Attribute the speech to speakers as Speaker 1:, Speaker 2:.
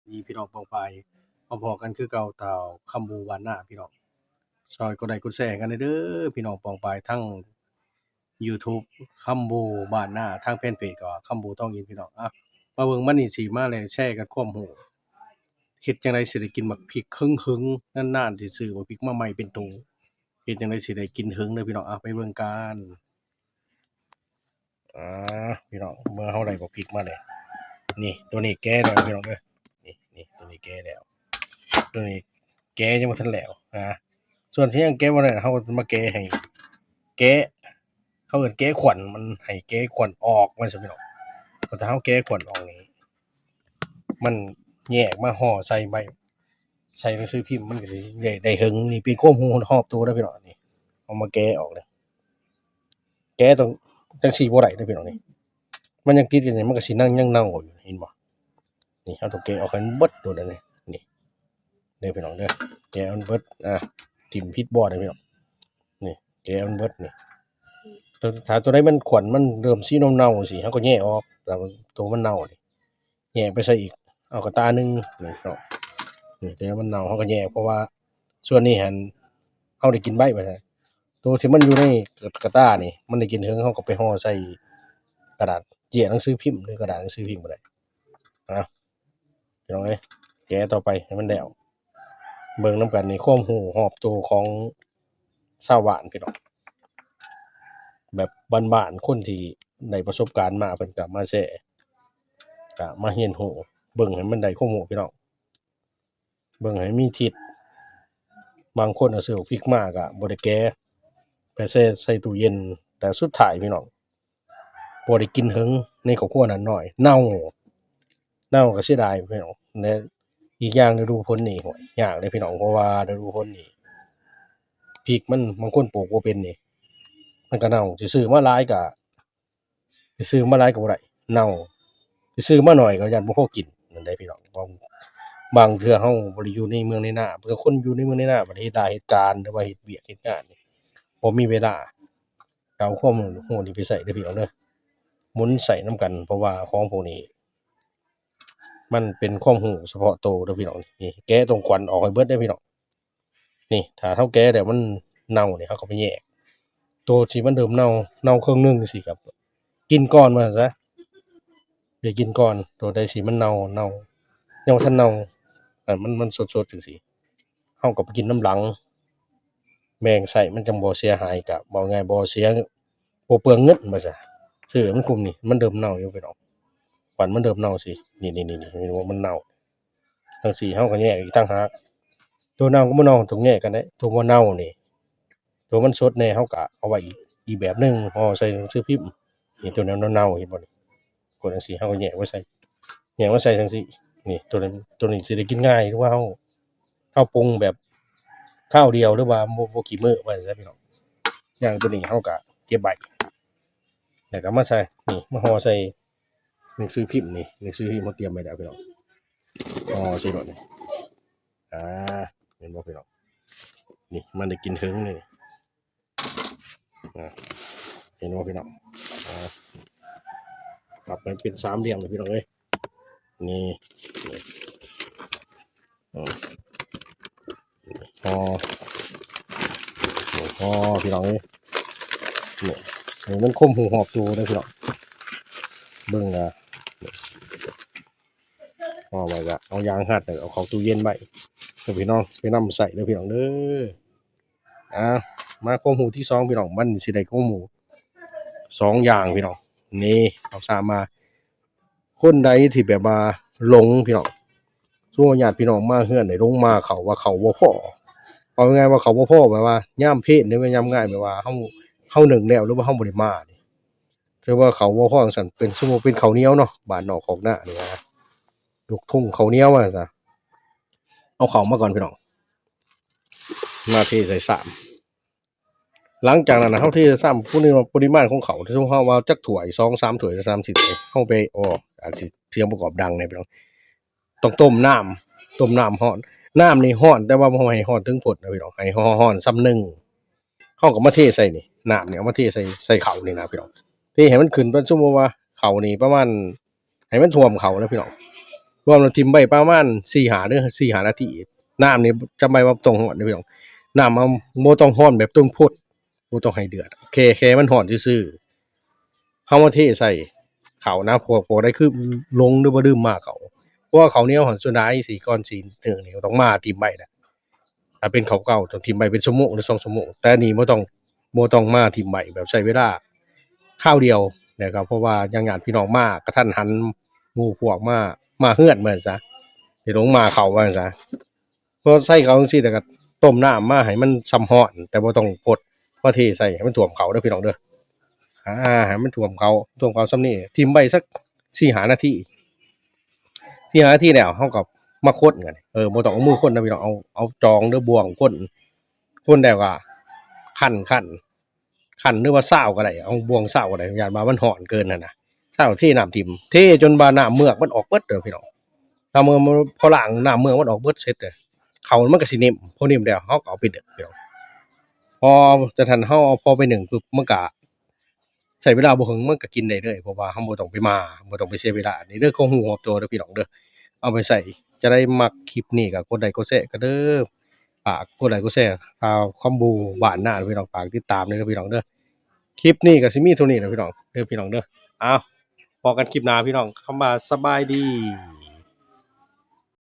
Speaker 1: ดีพี่น้องปองปายพอๆกันคือเก่าเต่าคำบูวานหน้าพี่น้องซอยกดไลค์กดแชร์กันเด้อพี่น้องปองปายทั้ง YouTube คำบูบ้านหน้าทางแฟนเพจก็คำบูต้องยินพี่น้องมาเบิ่งมันนี่สิมาแลแชร์กันความรู้เฮ็ดจังได๋สิได้กินบักพริกหึงๆนานๆสิซื้อบักพริกมาใหม่เป็นตุงเฮ็ดจังได๋สิได้กินหึงเด้อพี่น้องไปเบิ่งกันอ่าพี่น้องเมื่อเฮาได้บักพริกมาแล้วนี่ตัวนี้แก่แล้วพี่น้องเด้อนี่ตัวนี้แก่แล้ว ตัวนี้แกะยังบ่ทันแล้วส่วนที่ยังแกะบ่ได้เฮาก็มาแกะให้แกะเขาเอิ้นแกะขวัญมันให้แกะขวัญออกมันซั้นพี่น้องพอถ้าเฮาแกะขวัญออกนี่มันแยกมาห่อใส่ใบใส่หนังสือพิมพ์มันก็สิได้หึงนี่เป็นความรู้รอบตัวเด้อพี่น้องนี่เอามาแกะออกเลยแกะต้องจังซี่บ่ได้เด้อพี่น้องนี่มันยังติดอยู่นี่มันก็สินั่งยังเน่าอยู่เห็นบ่นี่เฮาต้องแกะออกให้มันเบิดโดดอันนี้นี่เด้อพี่น้องเด้อแกะมันเบิดทิ่มพิษบ่ได้พี่น้องนี่แกะมันเบิดนี่ ถ้าตัวใดมันขวัญมันเริ่มสีเน่าๆจังซี้เราก็แยกออกแต่ตัวมันเน่านี่แยกไปใส่อีกเอากระตาหนึ่งนี่เนาะนี่แต่มันเน่าเราก็แยกเพราะว่าส่วนนี้หั้นเราได้กินใบไปซั่นตัวที่มันอยู่ในกระตานี่มันได้กินเทิงเราก็ไปห่อใส่กระดาษเจียหนังสือพิมพ์หรือกระดาษหนังสือพิมพ์บ่ได้พี่น้องเอ้ยแกะต่อไปให้มันแล้วเบิ่งนำกันนี่ความรู้รอบตัวของชาวบ้านพี่น้องแบบบ้านๆคนที่ได้ประสบการณ์มาเพิ่นก็มาแชร์ก็มาเรียนรู้เบิ่งให้มันได้ความรู้พี่น้องเบิ่งให้มีทิศบางคนเอาซื้อบักพริกมาก็บ่ได้แกะไปใส่ตู้เย็นแต่สุดท้ายพี่น้องบ่ได้กินเหิงในครอบครัวนั้นน้อยเน่าก็เสียดายพี่น้องและอีกอย่างฤดูฝนนี่โอ้ยยากเด้พี่น้องเพราะว่าฤดูฝนนี่พริกมันบางคนปลูกบ่เป็นนี่มันก็เน่าสิซื้อมาหลายก็บ่ได้เน่าสิซื้อมาน้อยก็ย้านบ่พอกินนั่นเด้พี่น้องบางเทื่อเราบ่ได้อยู่ในเมืองในนาบางคนอยู่ในเมืองในนาบัดเฮ็ดเหตุการณ์หรือว่าเฮ็ดเวียกเฮ็ดงานนี่บ่มีเวลาก็เอาความรู้นี่ไปใช้เด้อพี่น้องเด้อหมุนใส่นำกันเพราะว่าของพวกนี้มันเป็นความรู้เฉพาะตัวเด้อพี่น้องนี่แกะตรงขวัญออกให้เบิดเด้อพี่น้องนี่ถ้าเราแกะแล้วมันเน่านี่เราก็ไปแยกตัวที่มันเริ่มเน่าครึ่งหนึ่งจังซี้ก็กินก่อนว่าซั่นซะอย่ากินก่อนตัวใดที่มันเน่ายังบ่ทันเน่ามันสดๆจังซี้เราก็ไปกินน้ำหลังแบ่งใช้มันจั่งบ่เสียหายก็เว้าง่ายบ่เสียบ่เปลืองเงินว่าซะซื้อมันกลุ่มนี่มันเริ่มเน่าอยู่พี่น้องขวัญมันเริ่มเน่าสินี่ๆๆเห็นบ่มันเน่าจั่งซี้เราก็แยกอีกต่างหากตัวเน่ากับบ่เน่าต้องแยกกันเด้ตัวบ่เน่านี่ตัวมันสดแน่เราก็เอาไว้อีกแบบหนึ่งห่อใส่หนังสือพิมพ์นี่ตัวนั้นเน่าๆเห็นบ่นี่กดจั่งซี้เราก็แยกไว้ใส่จั่งซี้นี่ตัวนี้สิได้กินง่ายหรือว่าเราปรุงแบบคราวเดียวหรือว่าบ่กี่มื้อว่าซั่นซะพี่น้องอย่างตัวนี้เราก็เก็บไว้แล้วก็มาใส่นี่มาห่อใส่หนังสือพิมพ์นี่หนังสือพิมพ์เราเตรียมไว้แล้วพี่น้องห่อใส่โลดนี่อาเห็นบ่พี่น้องนี่มันได้กินเทิงเลยเห็นบ่พี่น้องปรับให้เป็นสามเหลี่ยมเลยพี่น้องเอ้ยนี่ห่อพี่น้องเอ้ยนี่ให้มันคมหูหอบตัวเด้อพี่น้องเบิ่งห่อไว้ก็เอายางรัดแล้วเอาเข้าตู้เย็นไว้เพื่อพี่น้องไปนำใช้เด้อพี่น้องเด้อมาความรู้ที่สองพี่น้องมันสิได้ความรู้สองอย่างพี่น้องนี่เอาสามมาคนใดที่แบบว่าหลงพี่น้องสมมุติว่าญาติพี่น้องมาเรือนได้ลงมาเข้าว่าเข้าบ่พอเอาง่ายๆว่าเข้าบ่พอแบบว่ายามเพลหรือว่ายามงานแบบว่าเรานึ่งแล้วหรือว่าเราบ่ได้มานี่ถือว่าเข้าบ่พอจั่งซั้นเป็นสมมุติเป็นข้าวเหนียวเนาะบ้านนอกคอกนานี่ลูกทุ่งข้าวเหนียวว่าซั่นซะเอาเข้ามาก่อนพี่น้องมาเทใส่ชามหลังจากนั้นน่ะเราเทใส่ชามปริมาณของข้าวสมมุติเราว่าจักถ้วย2 3ถ้วยหรือ3 4ถ้วยเราไปอาจสิเสียงประกอบดังแหน่พี่น้องต้องต้มน้ำร้อนน้ำนี่ร้อนแต่ว่าบ่ให้ร้อนถึงพดนะพี่น้องให้ร้อนส่ำหนึ่งเราก็มาเทใส่นี่น้ำนี่เอามาเทใส่ข้าวนี่นะพี่น้องเทให้มันขึ้นเป็นสมมุติว่าข้าวนี่ประมาณให้มันท่วมข้าวนะพี่น้อง รวมแล้วทิ่มไว้ประมาณ4-5เด้อ4-5นาทีน้ำนี่จำไว้ว่าต้องร้อนเด้อพี่น้องน้ำบ่ต้องร้อนแบบต้มพดบ่ต้องให้เดือดแค่มันร้อนซื่อๆเฮามาเทใส่ข้าวนะพอได้คือลงหรือบ่ลืมมาข้าวเพราะว่าข้าวเหนียวหั่นส่วนหลายสิก่อนสินึ่งนี่ต้องมาทิ่มไว้น่ะถ้าเป็นข้าวเก่าต้องทิ่มไว้เป็นชั่วโมงหรือ2ชั่วโมงแต่อันนี้บ่ต้องมาทิ่มไว้แบบใช้เวลาคราวเดียวนะครับเพราะว่าญาติพี่น้องมากระทันหันหมู่พวกมาเฮือนว่าซั่นซะสิลงมาเข้าว่าซั่นซะพอใส่เข้าจังซี่แล้วก็ต้มน้ำมาให้มันส่ำร้อนแต่บ่ต้องพดมาเทใส่ให้มันท่วมเข้าเด้อพี่น้องเด้อให้มันท่วมเข้าส่ำนี้ทิ่มไว้สัก4-5นาที4-5นาทีแล้วเฮาก็มาคนกันบ่ต้องเอามือคนนะพี่น้องเอาจองหรือบ่วงคนแล้วก็คั่นหรือว่าซาวก็ได้เอาบ่วงซาวก็ได้ย้านว่ามันร้อนเกินนั่นน่ะซาวเทน้ำทิ่มเทจนว่าน้ำเมือกมันออกเบิดเด้อพี่น้องถ้าเมื่อมันพอล้างน้ำเมือกมันออกเบิดเสร็จเด้อข้าวมันก็สินิ่มพอนิ่มแล้วเฮาก็เอาไปนึ่งพี่น้องพอจะทันเฮาเอาพอไปนึ่งปึ๊บมันก็ใช้เวลาบ่ถึงมันก็กินได้เลยเพราะว่าเฮาบ่ต้องไปบ่ต้องไปเสียเวลานี่เด้อของฮู้ของตัวเด้อพี่น้องเด้อเอาไปใช้จะได้มักคลิปนี้ก็กดไลค์กดแชร์กันเด้อฝากกดไลค์กดแชร์คอมบูบ้านนาเด้อพี่น้องฝากติดตามด้วยเด้อพี่น้องเด้อคลิปนี้ก็สิมีเท่านี้เด้อพี่น้องเด้ออ้าวพอกันคลิปหน้าพี่น้องคำว่าสบายดี